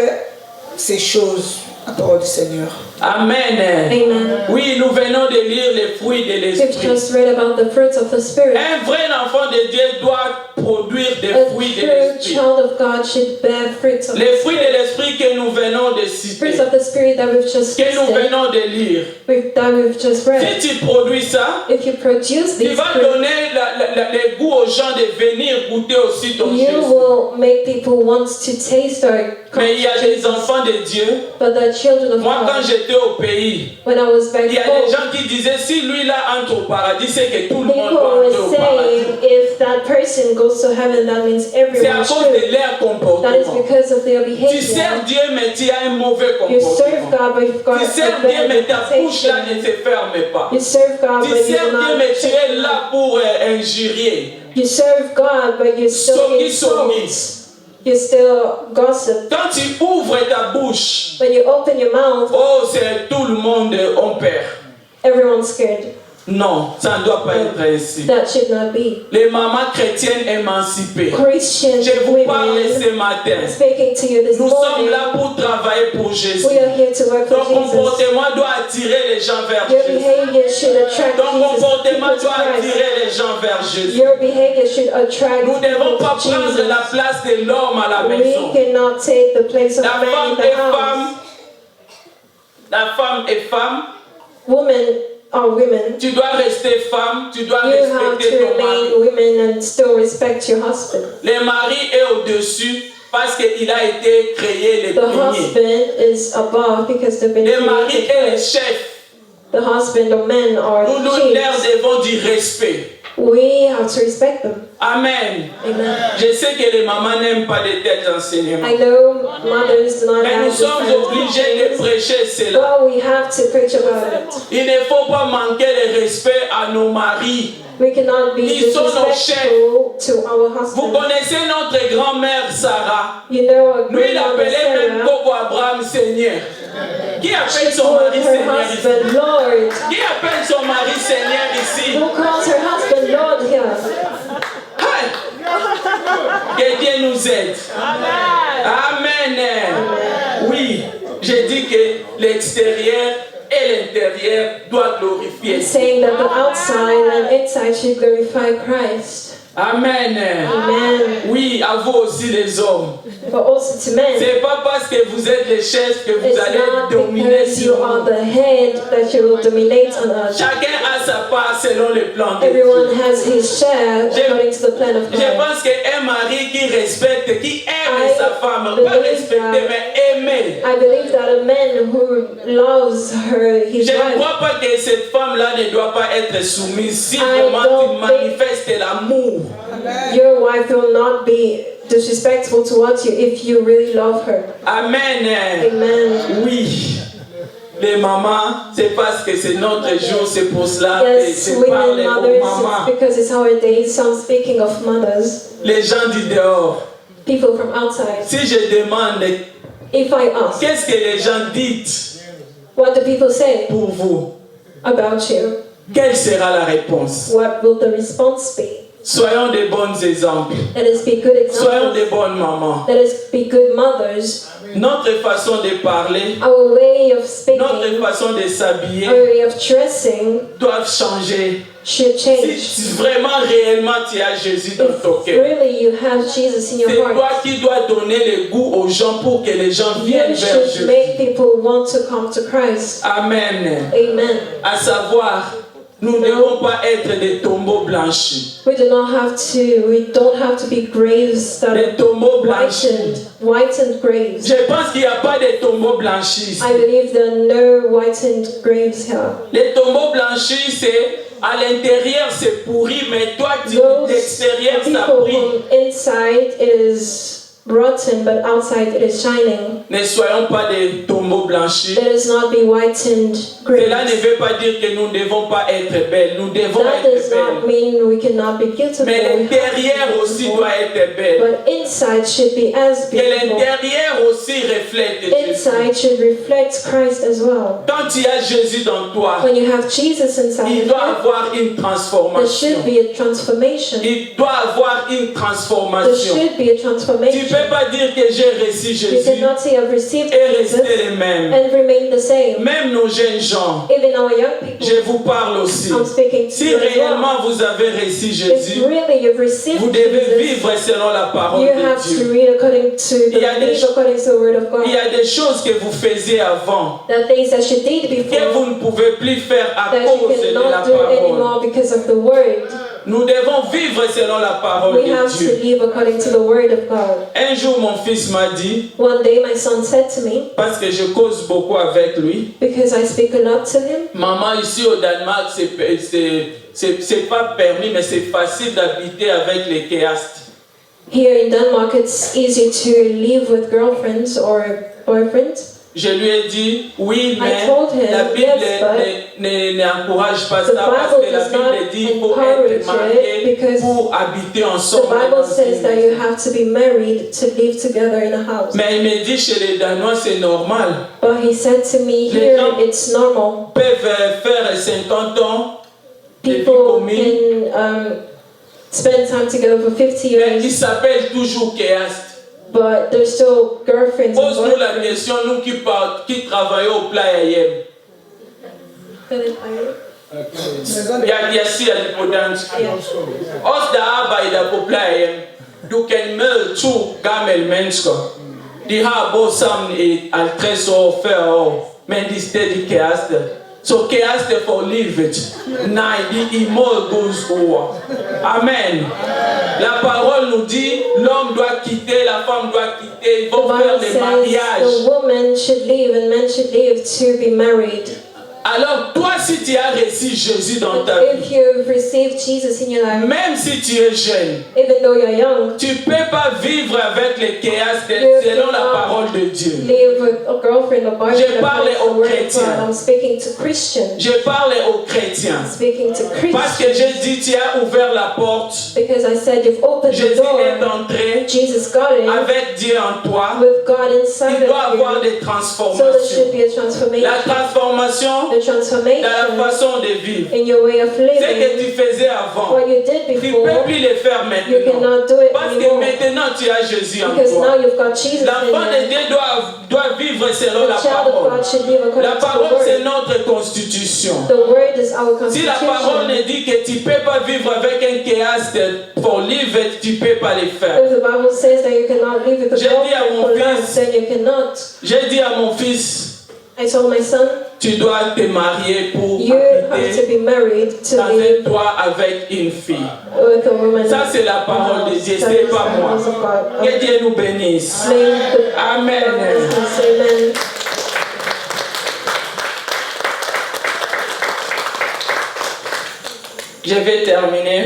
ces choses. La parole du Seigneur. Amen. Amen. Oui, nous venons de lire les fruits de We've l'esprit. just read about the fruits of the Spirit. Un vrai enfant de Dieu doit produire des A fruits de true l'esprit. child of God should bear fruits of Les the fruits de Spirit. l'esprit que nous venons de citer, Fruits of the Spirit that we've just que nous listed, venons de lire. that we've just read. Si tu produis ça, If you produce tu these vas fruits, donner le goût aux gens de venir goûter aussi ton you Jésus. will make people want to taste or come Mais il y a to des Jesus. enfants de Dieu. But the children of Moi, quand God, j'étais au pays, when I was back il y a des home, gens qui disaient si lui là entre au paradis, c'est que tout le monde people doit were entrer au paradis. saying if that person goes to heaven, that means C'est à everyone cause de should. leur That is comportement. because of their Tu sers behavior. Dieu, mais tu as un mauvais You serve comportement. God, but you've got Tu a sers bad Dieu, mais ta bouche là reputation. ne se ferme pas. You serve God, Tu but you sers do Dieu, not. mais tu es là pour injurier. You serve God, but you still Songi, insult. You still gossip. Quand tu ouvres ta bouche, When you open your mouth, oh, c'est tout le monde en perd. everyone's scared. Non, ça ne doit pas être ainsi. That should not be. Les mamans chrétiennes émancipées, Christian je vous parle women, ce matin. speaking to you this Nous sommes morning, là pour travailler pour Jésus. we are here to work Ton for Jesus. comportement doit attirer les gens vers Your Jésus. behavior should attract Ton comportement people to doit Christ. attirer les gens vers Jésus. Your behavior should attract Nous ne devons people pas to prendre Jesus. la place de l'homme à la We maison. cannot take the place of La man in femme the est house. femme. La femme est femme. Women are women. Tu dois rester femme. Tu dois You have respecter to ton mari. remain women and still respect your husband. Le mari est au-dessus parce qu'il a été créé le The premier. husband is above because they've been Le mari created est le first. chef. The husband or men are Nous leur chiefs. devons du respect. We have to respect them. Amen. Amen. Je sais que les mamans n'aiment pas de tels enseignements. I know mothers do not Mais nous have this sommes kind of obligés de teachings, prêcher cela. but we have to preach about it. Il ne faut pas manquer le respect à nos maris. We cannot be Ils sont nos disrespectful to our Vous husbands. connaissez notre grand-mère Sarah. You know, a Lui, il grandmother appelait même Sarah, Coco Abraham Seigneur. Qui appelle she son called mari her Seigneur ici? husband Lord. Qui appelle son mari Seigneur ici? Who calls her husband Lord here? Hey! Que Dieu nous aide. Amen. Oui, j'ai dit que l'extérieur et l'intérieur doivent glorifier. Saying that the outside and inside should glorify Christ. Amen. Amen. Oui, à vous aussi les hommes. But also to men. C'est pas parce que vous êtes les chefs que vous It's allez not dominer because you sur are nous. the head that you will dominate on us. Chacun a sa part selon le plan de Everyone Dieu. has his share according to the plan of Je God. pense qu'un mari qui respecte, qui aime I sa femme, pas believe respecter, that- mais aimer. I believe that a man who loves his Je ne wife, crois pas que cette femme-là ne doit pas être soumise si I vraiment don't tu manifestes l'amour. your wife will not be disrespectful towards you if you really love her. Amen. Amen. Oui. Les mamans, c'est parce que c'est notre jour, c'est pour cela que Yes, je parle women, aux mothers, mamans. it's because it's our day. So I'm speaking of mothers, Les gens du dehors. people from outside. Si je demande, If I ask, qu'est-ce que les gens disent what do people say pour vous? about you? Quelle sera la réponse? What will the response be? Soyons des bons exemples. Let us be good Soyons des examples. bonnes mamans. Let us be good mothers. Notre façon de parler, Our way of notre speaking, façon de s'habiller our way of dressing doivent changer. should Si change. vraiment réellement tu as Jésus dans ton If cœur, really you have Jesus in your c'est toi heart, qui dois donner le goût aux gens pour que les gens viennent you vers should Jésus. make people want to come to Christ. Amen. Amen. À savoir, nous ne devons pas être des tombeaux blanchis. We don't have to be graves that Des are tombeaux blanchis. whitened graves. Je pense qu'il n'y a pas de tombeaux blanchis. I believe there are no whitened graves here. Les tombeaux blanchis, c'est à l'intérieur c'est pourri, mais toi, Those l'extérieur ça people brille. from inside is rotten, but outside it is shining. Ne soyons pas des tombeaux blanchis. Let us not be whitened Cela ne graves. veut pas dire que nous ne devons pas être belles. Nous devons That être does not belles. mean we cannot be beautiful. Mais We have to be l'intérieur aussi beautiful. doit être belle. But inside should be as Que beautiful. l'intérieur aussi reflète Jésus. Inside should reflect Christ as well. Quand il y a Jésus dans toi, When you have Jesus inside il of doit you, avoir une there transformation. should be a transformation. Il doit avoir une There transformation. should be a Tu ne transformation. peux pas dire que j'ai reçu You Jésus cannot say I've received et rester Jesus les mêmes. and remain the same. Même nos jeunes gens, Even our young people, je vous parle aussi. I'm speaking to Si you as well. réellement vous avez reçu If Jésus, really you've received vous devez Jesus, vivre selon la parole you have de to Dieu. read according to Il y a des believe according to the word of Il y God. a des choses que vous faisiez avant There are things that you did que before vous ne pouvez plus faire à that you cause de la cannot do parole. anymore because of the word. Nous devons vivre selon la parole We de have to Dieu. live according to the word of God. Un jour, mon fils m'a dit, One day my son said to me, parce que je cause beaucoup avec lui, because I speak a lot to him, maman, ici au Danemark, c'est pas permis, mais c'est facile d'habiter avec les kéastes. here in Denmark it's easy to live with girlfriends or boyfriends. Je lui ai dit, oui, mais told him, la Bible yes, but n'encourage pas the ça parce Bible que la does Bible not dit qu'il faut encourage être marié it because pour habiter The ensemble. Bible says that you have to be married to live together in a house. Mais il me dit, chez les Danois, c'est normal. But he said to me, Les here gens- it's normal. Ils peuvent faire 50 ans de vie People commune, can spend time together for 50 mais ils years, s'appellent toujours kéastes. but they're still girlfriends and Pose-nous la boyfriends. question, nous qui travaillons au Playa Yem. Yasia Lipodansk. Os da arbeida på Playa Yem. Du kan møde to gamle mennesker. De har boet sammen i 50 år, 40 år, men de er stadig kærester. Så kærester for livet. Nej, de er imod Guds ord. Amen. La parole nous dit, l'homme doit quitter, la femme doit quitter, ils The vont faire Bible des says mariages. the woman should live and men should live to be married. Alors toi, si tu as reçu Jésus dans ta But vie, if you've received Jesus in your life, même si tu es jeune, even though you're young, tu ne peux pas vivre avec les kéas selon la parole de Dieu. live with a girlfriend or boyfriend. Je parle according to the aux word of chrétiens. God. I'm speaking to Christians. Je parle aux chrétiens. Speaking to Parce que Christians. j'ai dit, tu as ouvert la porte. Because I said you've opened the Jésus est door. entré Jesus got in avec Dieu en toi. with God inside Il doit of avoir you. des So there transformations. should be a La transformation. transformation The transformation dans la façon de vivre. in your way of Ce que living. tu faisais avant, What you did tu ne before, peux plus le faire you maintenant. cannot do it Parce que anymore. maintenant tu as Jésus en Because now toi. you've got Jesus in L'enfant de you. Dieu doit vivre selon la The child of parole. God should live La according to parole, the c'est word. notre constitution. The word is our Si la parole ne constitution. dit que tu ne peux pas vivre avec un kéaste pour vivre, tu ne peux pas le faire. If the Bible says that you cannot live with a J'ai dit à girlfriend mon for life, fils- then you cannot. J'ai dit à mon fils, I told my son, tu dois te marier pour you have to habiter be married to dans un live toit avec une fille. with a woman. Ça, c'est la parole de Dieu, That ce n'est is pas the moi. house of God. Que Dieu nous bénisse. May the Amen. Amen. Je vais terminer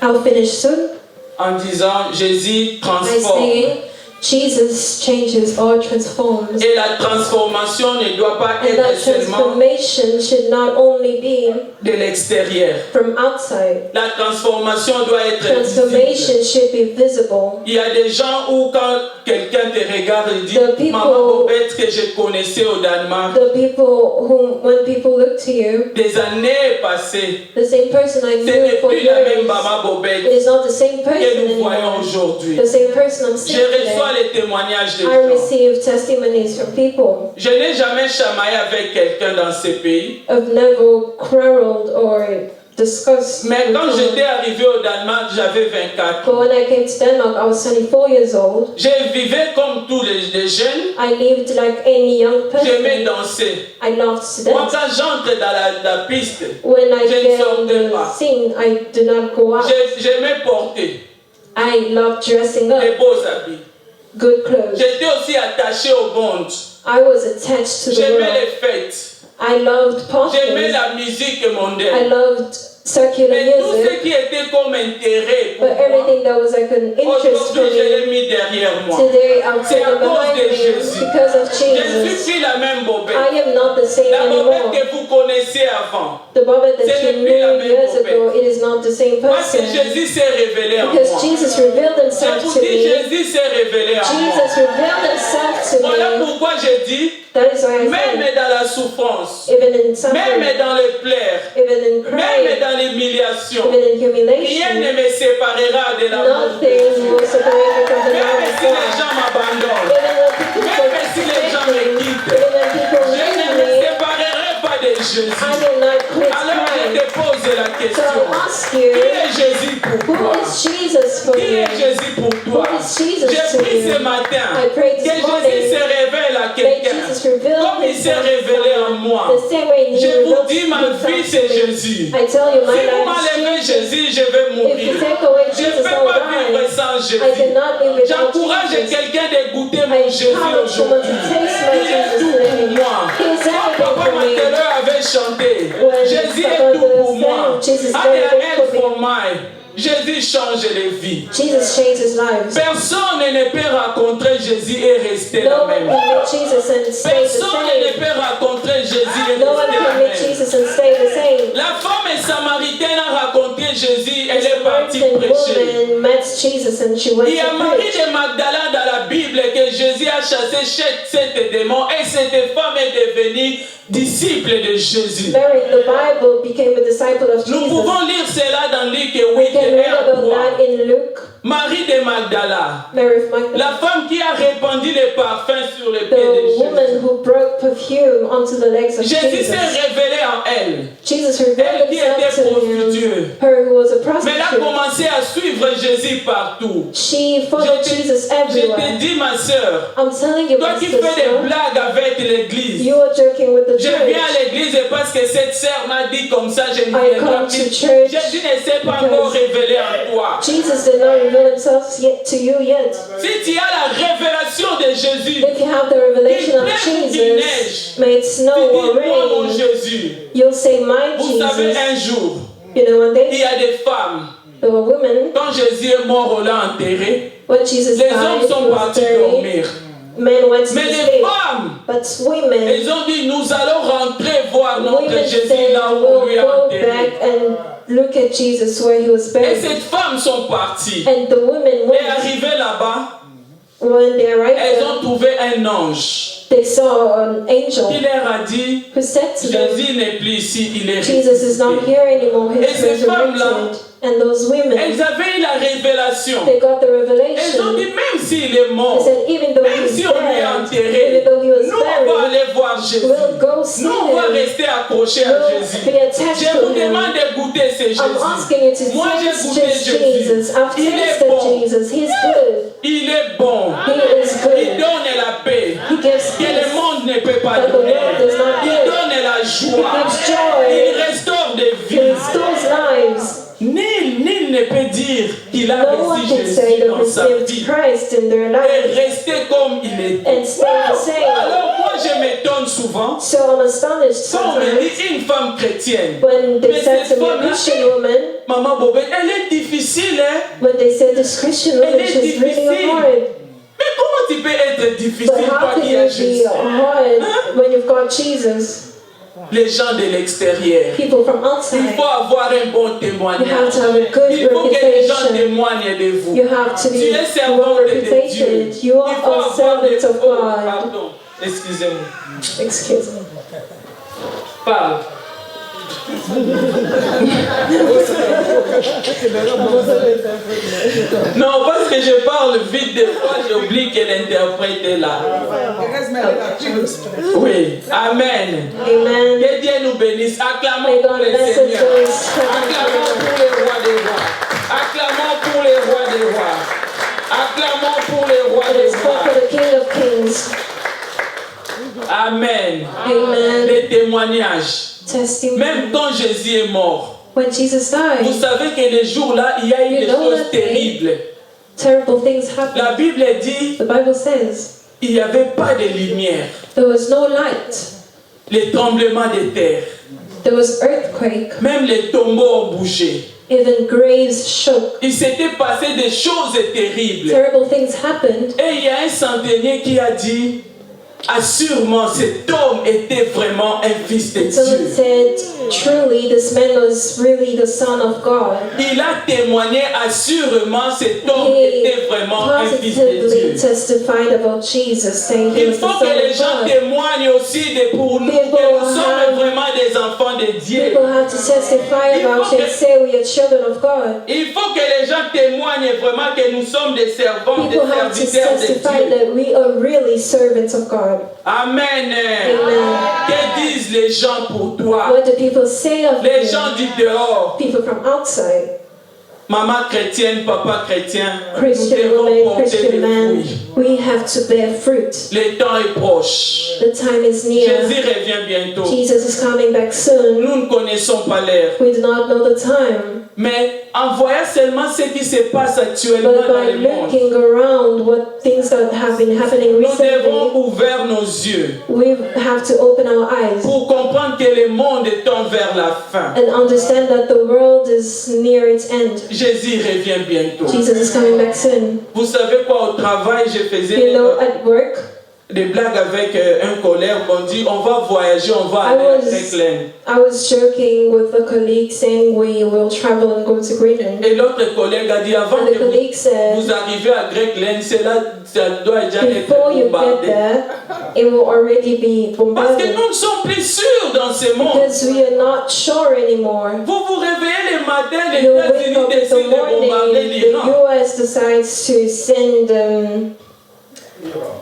I'll finish soon en disant Jésus by transforme. saying Jesus changes or transforms. Et la transformation ne doit pas And être that seulement transformation should not only be de l'extérieur. from outside. La transformation doit être visible. Transformation should be visible. Il y a des gens où quand quelqu'un te regarde et dit The people- Maman Bobette que je connaissais au Danemark, The people who, when people look to you, des années passées, the same person I ce knew n'est for plus la même years, Maman it Bobette is not the same que person nous voyons anymore. aujourd'hui. The same person I'm Je seeing reçois today. les témoignages des I gens. receive testimonies from people. Je n'ai jamais chamaillé avec quelqu'un dans ces pays. I've never quarreled or discussed. Mais with quand someone. j'étais arrivé au Danemark, j'avais 24 But ans. when I came to Denmark, I was 24 years old. Je vivais comme tous les jeunes. I lived like any young J'aimais person. danser. I loved to Moi, dance. quand j'entre dans la piste, When I je ne get on sortais the pas. scene, I do not go out. J'aimais porter I love dressing des up, beaux habits. good clothes. J'étais aussi attaché au monde. I was attached to the J'aimais world. les fêtes. I loved J'aimais parties. la musique I mondaine. loved secular Mais tout ce music, qui était comme intérêt pour but moi, everything that was like an interest for aujourd'hui je l'ai me, mis derrière moi. today I'm C'est à putting cause behind de me Jésus. because of Je ne suis Jesus. plus la même bobette. I am not the same La bobette anymore. que vous connaissez avant. The Bobette Ce that n'est you plus la knew même years Bobette. ago, it is not the same Parce que person. Jésus s'est révélé en Because moi. Jesus revealed Je himself vous to dis, me. Jésus s'est révélé en moi. Jesus revealed himself to Voilà me. pourquoi je dis, That is why I même say, dans la souffrance, even in même suffering, dans les pleurs, even in même crying, dans l'humiliation, even in rien ne humiliation, me séparera de l'amour de nothing Dieu. will separate me from the love Même of si les God. gens m'abandonnent, Even when people même si les gens me forsake me, quittent, even when people je ne leave me me, séparerai pas de Jésus. I will not quit Alors je crying. te pose la So question, I ask qui you, est Jésus pour who toi? is Jesus for Qui you? est Jésus pour toi? Who is Jesus J'ai to pris you? ce matin I prayed que this Jésus morning se révèle à that quelqu'un. Jesus revealed Comme il s'est himself to révélé en someone. moi. The same way he Je vous revealed dis, ma vie himself c'est to me. Jésus. I tell you, my Si vous life m'enlevez is Jesus. Jésus, je vais If mourir. you take away Je ne Jesus, peux I will pas vivre die. sans I Jésus. cannot live without J'encourage Jesus. quelqu'un de goûter I mon Jésus encourage someone to aujourd'hui. taste my Il est Jesus tout pour today. moi. He is Quand everything Papa for me. Manteleur avait chanté, When Jésus est Papa tout pour sang, moi. Jesus is And very big elle for for mine. Jésus change les vies. Jesus changes lives. Personne ne peut rencontrer Jésus et rester No la one même. can meet Jesus and stay the Personne ne same. peut rencontrer Jésus et No one rester la can meet même. Jesus and stay the same. La femme samaritaine a rencontré Jésus, elle est The partie Samaritan prêcher. woman met Jesus and she went Il y a to Marie preach. de Magdala dans la Bible que Jésus a chassé sept démons et cette femme est devenue disciple de Jésus. Mary in the Bible became a disciple of Nous Jesus. pouvons lire cela dans Luc 8 We can et read 1 à about 3. that in Luke. Marie de Magdala, Mary of Magdala, la femme qui a répandu les parfums sur les pieds de the woman Jésus. who brought perfume onto the legs of Jésus s'est Jesus. révélé en elle. Jesus revealed Elle qui himself était to prostituée. him, her who was a Mais elle a prostitute. commencé à suivre Jésus partout. She followed Jesus Je te everywhere. dis, ma soeur, I'm telling you, toi my qui fais des sister, blagues avec l'église, you are joking with the je viens à church. l'église et parce que cette sœur m'a dit comme ça, je ne I viendrai come plus. to church Jésus ne s'est pas because encore révélé en toi. Jesus did not reveal himself yet to you yet. Si tu as la révélation de Jésus, If you have the revelation of Jesus, may it tu snow dis, or moi mon rain, Jésus. you'll say, my Vous savez, Jesus. un jour, You know, one il day, y a des femmes, there were women, quand Jésus est mort, on l'a enterré, when Jesus les died, hommes he sont was partis buried, dormir. men went to Mais les sleep. femmes, But women, elles ont dit, nous allons rentrer voir notre women Jésus said, là où on we'll lui a go enterré. back and look at Jesus where he was Et buried. ces femmes sont parties. And the women Et went, arrivées là-bas, when they arrived elles there, ont trouvé un ange they saw an angel qui leur a dit, who said to them, Jésus n'est plus ici, il est Jesus is not ressuscité. here anymore, Et he's ces femmes-là, resurrected. And those women, elles avaient eu la révélation. they got the Elles ont revelation. dit, même s'il est They mort, said, even though même he's si on lui a dead, enterré, even though he was nous on va buried, aller voir Jésus. we'll go see Nous on va him. rester accrochés à We'll Jésus. be attached Je to vous him. demande de goûter ce I'm Jésus. asking you to Moi j'ai taste goûté just Jésus. Jesus. I've Il est tasted bon. Jesus. He's good. Il est bon. He is Il good. donne la paix He gives que le peace. monde ne peut pas That the donner. world does not Il give. donne la joie. He gives joy. Il restaure des He vies. restores lives. Nul ne peut dire qu'il a No one reçu can say Jésus they've dans sa received vie Christ in their et life rester comme il est. and stay the same. Alors moi je m'étonne souvent So I'm astonished quand on me dit sometimes une femme chrétienne. when they Mais said cette to me, a femme-là, Christian woman, Maman Bobette, elle est difficile, hein? when they said this Christian woman, Elle est she's really difficile. hard. Mais comment tu peux être difficile But how toi can qui as you Jésus? be hard when you've got Jesus? Les gens de l'extérieur. People from Il outside. faut avoir un bon You have témoignage. to have a good Il faut que les gens reputation. témoignent de vous. You have to Tu be es well servante de Dieu. reputed. You Il are faut a avoir servant des... of Oh, God. pardon, excusez-moi. Excuse me. Parle. Non, parce que je parle vite, des fois j'oublie que l'interprète est là. Oui, Amen. Amen. Que Dieu nous bénisse. Acclamons May pour God le bless Seigneur. us. Acclamons pour les rois des rois. Acclamons pour les rois des rois. Acclamons pour les rois Let des us pray rois. for the King of Kings. Amen. Amen. Les témoignages. Testimony. Même quand Jésus est mort, When Jesus vous died, savez que les jours-là, il y a eu You des know choses that terribles. terrible things happened. La Bible dit The Bible says il n'y avait pas de lumière. there was no light. Les tremblements de terre. There was earthquake. Même les tombeaux ont bougé. Even graves shook. Il s'était passé des choses terribles. Terrible things happened. Et il y a un centenier qui a dit, assurément cet homme était vraiment un fils de Someone Dieu. said, truly, this man was really the Son of God. Il a témoigné, assurément cet homme était He vraiment un fils de positively Dieu. testified about Jesus, saying he Il was the faut que Son les of gens God. témoignent aussi pour nous que nous sommes vraiment des enfants de Dieu. People have to testify about it, say we are children of God. Il faut que les gens témoignent vraiment que nous sommes des servants, des People have to serviteurs de testify Dieu. that we are really servants of God. Amen. Amen. Que disent les gens pour toi? What do people say of Les you? gens du dehors. People from outside. Maman chrétienne, papa chrétien, nous Christian devons woman, porter Christian des man, fruits. we have to bear fruit. Le temps est proche. The time is near. Jésus revient bientôt. Jesus is coming back soon. Nous ne connaissons pas l'heure. We do not know the time. Mais en voyant seulement ce qui se passe actuellement But dans by le monde, looking around what things that have been happening nous devons recently, ouvrir nos yeux we have to open our eyes pour comprendre que le monde tend vers la fin. and understand that the world is near its end. Jésus revient bientôt. Jesus is coming back soon. Vous savez quoi, au travail, je faisais You know, at work, des blagues avec un collègue. On dit, on va voyager, on va aller à Greenland. I was joking with a colleague saying we will travel and go to Greenland. Et l'autre collègue a dit, avant And the que colleague said, vous arrivez à Greenland, ça doit déjà être before you get bombardé. there, it will already be Parce que bombarded. nous ne sommes plus sûrs dans ce monde. Because we are not sure anymore. Vous vous réveillez le matin, les You wake États-Unis up in the décident de bombarder morning, l'Iran. the US decides to send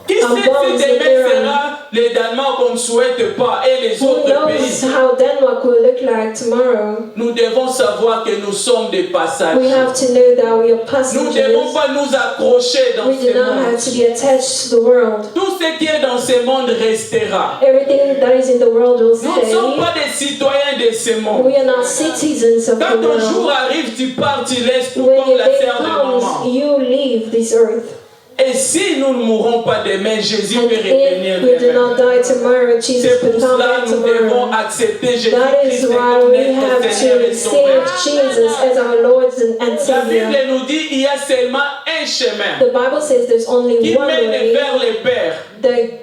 Qui sait si demain sera les Danois qu'on ne souhaite pas et les who autres knows pays? how Denmark will look like tomorrow. Nous devons savoir que nous sommes des We passagers. have to know that we are Nous ne devons passengers. pas nous accrocher dans We ce do not monde. have to be attached to the world. Tout ce qui est dans ce monde restera. Everything that is in the world will Nous ne sommes stay. pas des citoyens de ce monde. We are not citizens of Quand the ton jour world. arrive, tu pars, tu laisses tout When comme your la day sœur de comes, maman. you leave this earth. Et si nous ne mourrons pas demain, Jésus And peut revenir if we do demain. not die tomorrow, Jesus C'est will pour come cela back que nous devons tomorrow. accepter That Jésus-Christ is why comme we have notre Seigneur to et Sauveur. receive Jesus as our Lord and La Savior. Bible nous dit qu'il y a seulement un chemin The Bible says there's only qui one mène way vers le Père. that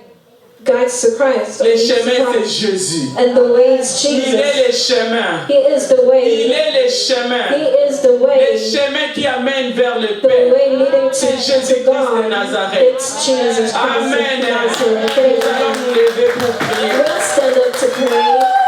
guides to Christ. Le leads to chemin, c'est Christ. Jésus. And the way is Il Jesus. est le chemin. He is the Il way. est le chemin. He is the Le way. chemin qui amène vers le The Père. way leading C'est to Jésus-Christ God. de Nazareth. It's Jesus Christ Amen. of Nazareth. Nous allons Amen. nous lever pour prier. We'll stand up to pray.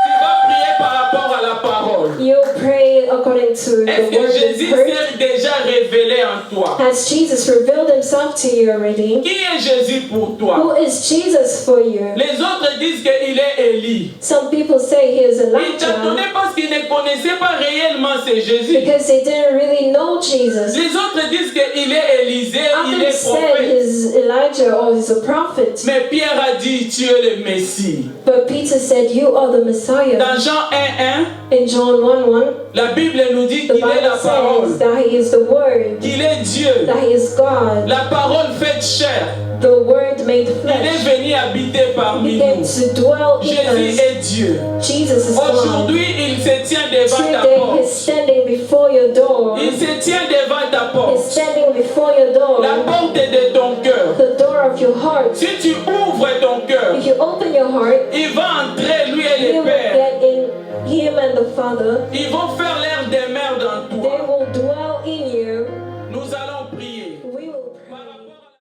Tu vas prier par rapport à la parole. You pray according to the Est-ce que word Jésus you've heard. s'est déjà révélé en toi? Has Jesus revealed himself to you already? Qui est Jésus pour toi? Who is Jesus for you? Les autres disent qu'il est Élie. Some people say he is Il t'a donné Elijah parce qu'ils ne connaissaient pas réellement c'est Jésus. because they didn't really know Jesus. Les autres disent qu'il est Élisée, il Others est said prophète. he's Elijah or he's a prophet. Mais Pierre a dit, tu es le Messie. But Peter said, you are the Messiah. Dans Jean 1:1, In John 1:1, la Bible nous dit the qu'il est la Bible parole, says that he is the Word, qu'il est Dieu. that he is God, La parole faite chair. the Word made Il est flesh. venu habiter He parmi came nous. to dwell in Jésus us. est Dieu. Jesus is God. Aujourd'hui, il se tient devant ta Today he's porte. standing before your door. Il se tient devant ta He's porte. standing before your door. La porte est de ton cœur. The door of your heart. Si tu ouvres ton cœur, If you open your heart, il va entrer, lui et he le will Père. get in him and the Father. Ils vont faire